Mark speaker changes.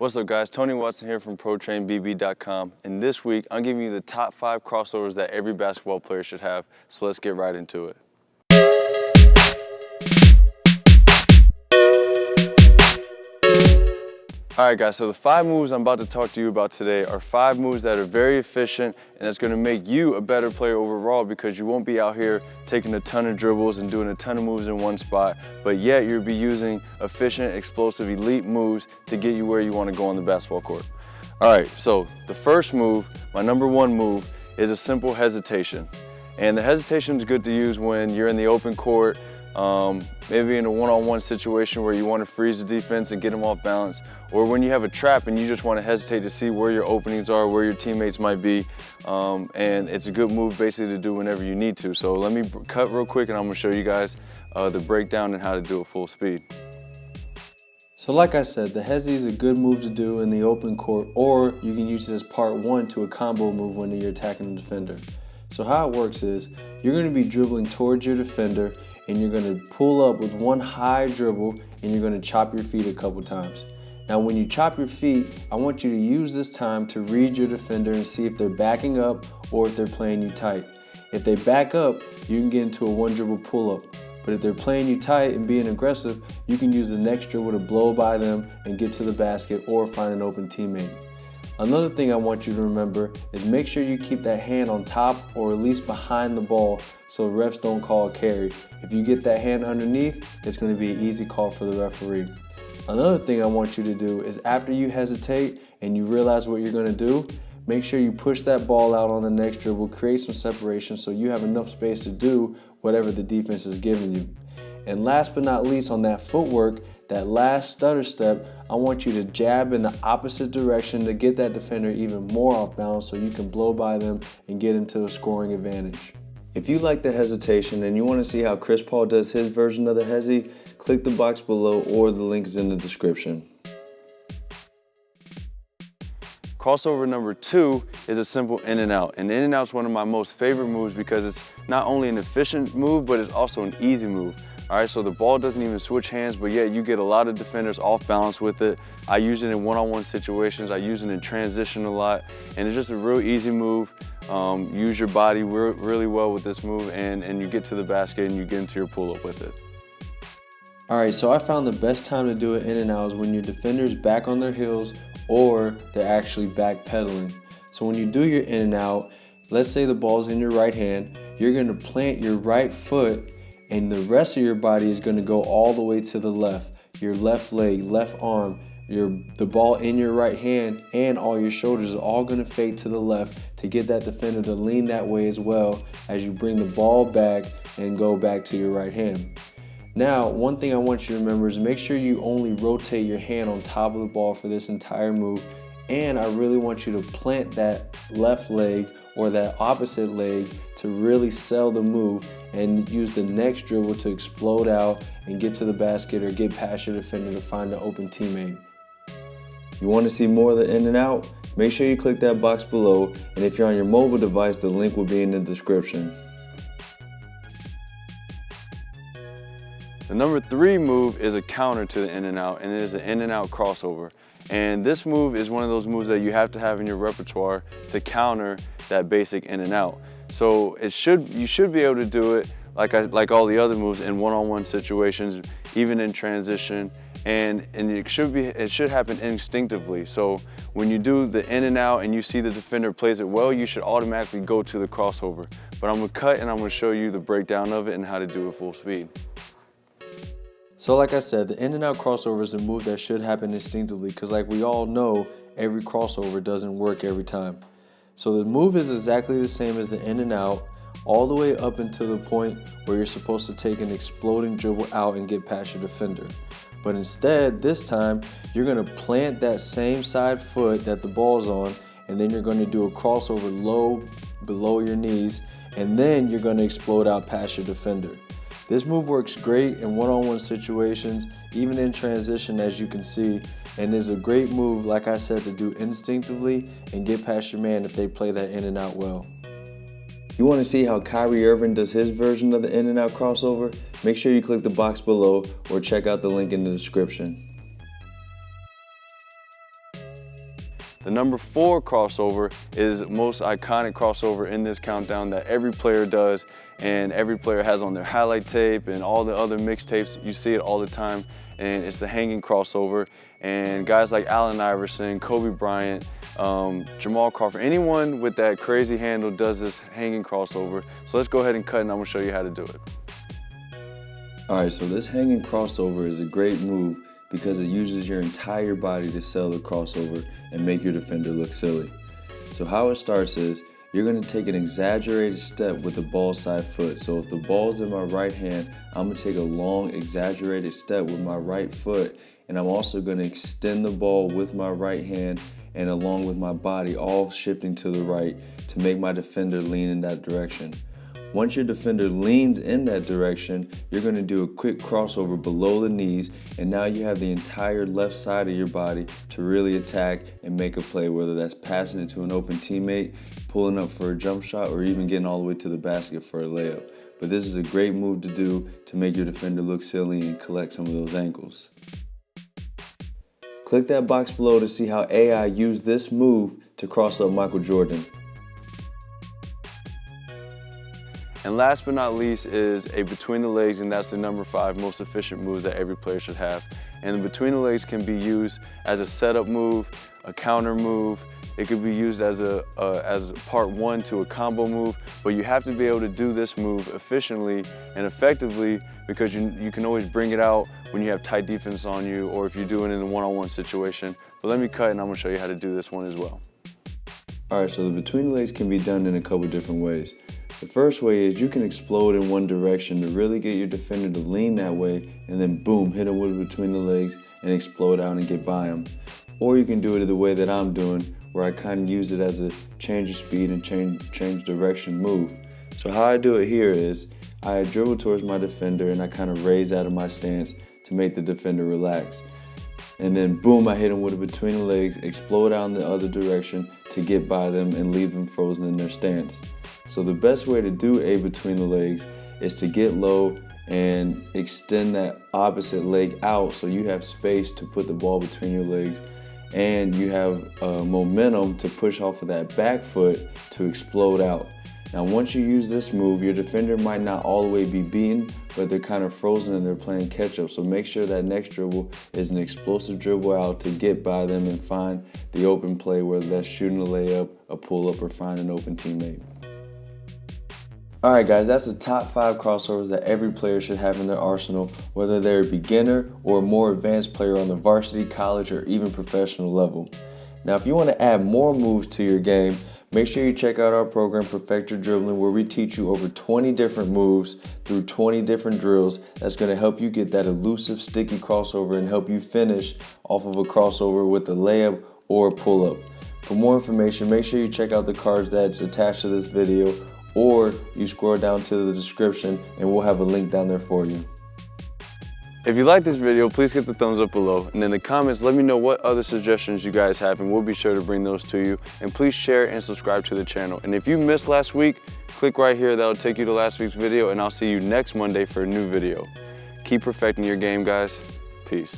Speaker 1: What's up guys, Tony Watson here from ProTrainBB.com, and this week I'm giving you the top 5 crossovers that every basketball player should have, so let's get right into it. Alright guys, so the 5 moves I'm about to talk to you about today are 5 moves that are very efficient and it's going to make you a better player overall because you won't be out here taking a ton of dribbles and doing a ton of moves in one spot, but yet you'll be using efficient, explosive, elite moves to get you where you want to go on the basketball court. Alright, so the first move, my number 1 move, is a simple hesitation. And the hesitation is good to use when you're in the open court, maybe in a one-on-one situation where you want to freeze the defense and get them off balance, or when you have a trap and you just want to hesitate to see where your openings are, where your teammates might be, and it's a good move basically to do whenever you need to. So let me cut real quick and I'm going to show you guys the breakdown and how to do it full speed.
Speaker 2: So like I said, the Hesi is a good move to do in the open court, or you can use it as part 1 to a combo move when you're attacking the defender. So how it works is, you're going to be dribbling towards your defender and you're going to pull up with one high dribble and you're going to chop your feet a couple times. Now when you chop your feet, I want you to use this time to read your defender and see if they're backing up or if they're playing you tight. If they back up, you can get into a one dribble pull up. But if they're playing you tight and being aggressive, you can use the next dribble to blow by them and get to the basket or find an open teammate. Another thing I want you to remember is make sure you keep that hand on top or at least behind the ball so refs don't call a carry. If you get that hand underneath, it's going to be an easy call for the referee. Another thing I want you to do is after you hesitate and you realize what you're going to do, make sure you push that ball out on the next dribble, create some separation so you have enough space to do whatever the defense is giving you. And last but not least, on that footwork, that last stutter step, I want you to jab in the opposite direction to get that defender even more off balance so you can blow by them and get into a scoring advantage. If you like the hesitation and you want to see how Chris Paul does his version of the Hesi, click the box below or the link is in the description.
Speaker 1: Crossover number 2 is a simple in and out. And in and out is one of my most favorite moves because it's not only an efficient move, but it's also an easy move. All right, so the ball doesn't even switch hands, but yet you get a lot of defenders off balance with it. I use it in one-on-one situations. I use it in transition a lot, and it's just a real easy move. Use your body really well with this move, and you get to the basket and you get into your pull-up with it.
Speaker 2: Alright, so I found the best time to do it in and out is when your defender's back on their heels or they're actually backpedaling. So when you do your in and out, let's say the ball's in your right hand, you're going to plant your right foot and the rest of your body is going to go all the way to the left. Your left leg, left arm, the ball in your right hand and all your shoulders are all going to fade to the left to get that defender to lean that way as well as you bring the ball back and go back to your right hand. Now, one thing I want you to remember is make sure you only rotate your hand on top of the ball for this entire move, and I really want you to plant that left leg or that opposite leg to really sell the move and use the next dribble to explode out and get to the basket or get past your defender to find an open teammate. You want to see more of the in and out? Make sure you click that box below, and if you're on your mobile device, the link will be in the description.
Speaker 1: The number 3 move is a counter to the in and out, and it is an in and out crossover. And this move is one of those moves that you have to have in your repertoire to counter that basic in and out. So you should be able to do it like all the other moves in one-on-one situations, even in transition, and it should happen instinctively. So when you do the in and out and you see the defender plays it well, you should automatically go to the crossover. But I'm gonna cut and I'm gonna show you the breakdown of it and how to do it full speed.
Speaker 2: So like I said, the in and out crossover is a move that should happen instinctively because like we all know, every crossover doesn't work every time. So the move is exactly the same as the in and out, all the way up until the point where you're supposed to take an exploding dribble out and get past your defender. But instead, this time, you're going to plant that same side foot that the ball's on, and then you're going to do a crossover low below your knees, and then you're going to explode out past your defender. This move works great in one-on-one situations, even in transition as you can see, and is a great move, like I said, to do instinctively and get past your man if they play that in and out well. You want to see how Kyrie Irving does his version of the in and out crossover? Make sure you click the box below or check out the link in the description.
Speaker 1: The number 4 crossover is the most iconic crossover in this countdown that every player does and every player has on their highlight tape and all the other mixtapes. You see it all the time, and it's the hanging crossover. And guys like Allen Iverson, Kobe Bryant, Jamal Crawford, anyone with that crazy handle does this hanging crossover. So let's go ahead and cut, and I'm gonna show you how to do it.
Speaker 2: All right, so this hanging crossover is a great move because it uses your entire body to sell the crossover and make your defender look silly. So how it starts is, you're gonna take an exaggerated step with the ball side foot. So if the ball's in my right hand, I'm gonna take a long exaggerated step with my right foot, and I'm also gonna extend the ball with my right hand and along with my body, all shifting to the right to make my defender lean in that direction. Once your defender leans in that direction, you're gonna do a quick crossover below the knees, and now you have the entire left side of your body to really attack and make a play, whether that's passing it to an open teammate, pulling up for a jump shot, or even getting all the way to the basket for a layup. But this is a great move to do to make your defender look silly and collect some of those ankles. Click that box below to see how AI used this move to cross up Michael Jordan.
Speaker 1: And last but not least is a between the legs, and that's the number 5 most efficient move that every player should have. And the between the legs can be used as a setup move, a counter move. It could be used as part 1 to a combo move, but you have to be able to do this move efficiently and effectively because you can always bring it out when you have tight defense on you or if you're doing it in a one-on-one situation. But let me cut and I'm gonna show you how to do this one as well.
Speaker 2: All right, so the between the legs can be done in a couple different ways. The first way is you can explode in one direction to really get your defender to lean that way and then boom, hit him with it between the legs and explode out and get by him. Or you can do it the way that I'm doing, where I kind of use it as a change of speed and change direction move. So how I do it here is I dribble towards my defender and I kind of raise out of my stance to make the defender relax. And then boom, I hit him with it between the legs, explode out in the other direction to get by them and leave them frozen in their stance. So the best way to do a between the legs is to get low and extend that opposite leg out so you have space to put the ball between your legs and you have momentum to push off of that back foot to explode out. Now once you use this move, your defender might not all the way be beaten, but they're kind of frozen and they're playing catch up. So make sure that next dribble is an explosive dribble out to get by them and find the open play, whether that's shooting a layup, a pull up, or find an open teammate. All right guys, that's the top 5 crossovers that every player should have in their arsenal, whether they're a beginner or a more advanced player on the varsity, college, or even professional level. Now if you want to add more moves to your game, make sure you check out our program, Perfect Your Dribbling, where we teach you over 20 different moves through 20 different drills that's going to help you get that elusive, sticky crossover and help you finish off of a crossover with a layup or a pull-up. For more information, make sure you check out the cards that's attached to this video, or you scroll down to the description and we'll have a link down there for you.
Speaker 1: If you like this video, please hit the thumbs up below, and in the comments let me know what other suggestions you guys have and we'll be sure to bring those to you. And please share and subscribe to the channel. And if you missed last week, click right here, that'll take you to last week's video, and I'll see you next Monday for a new video. Keep perfecting your game, guys. Peace.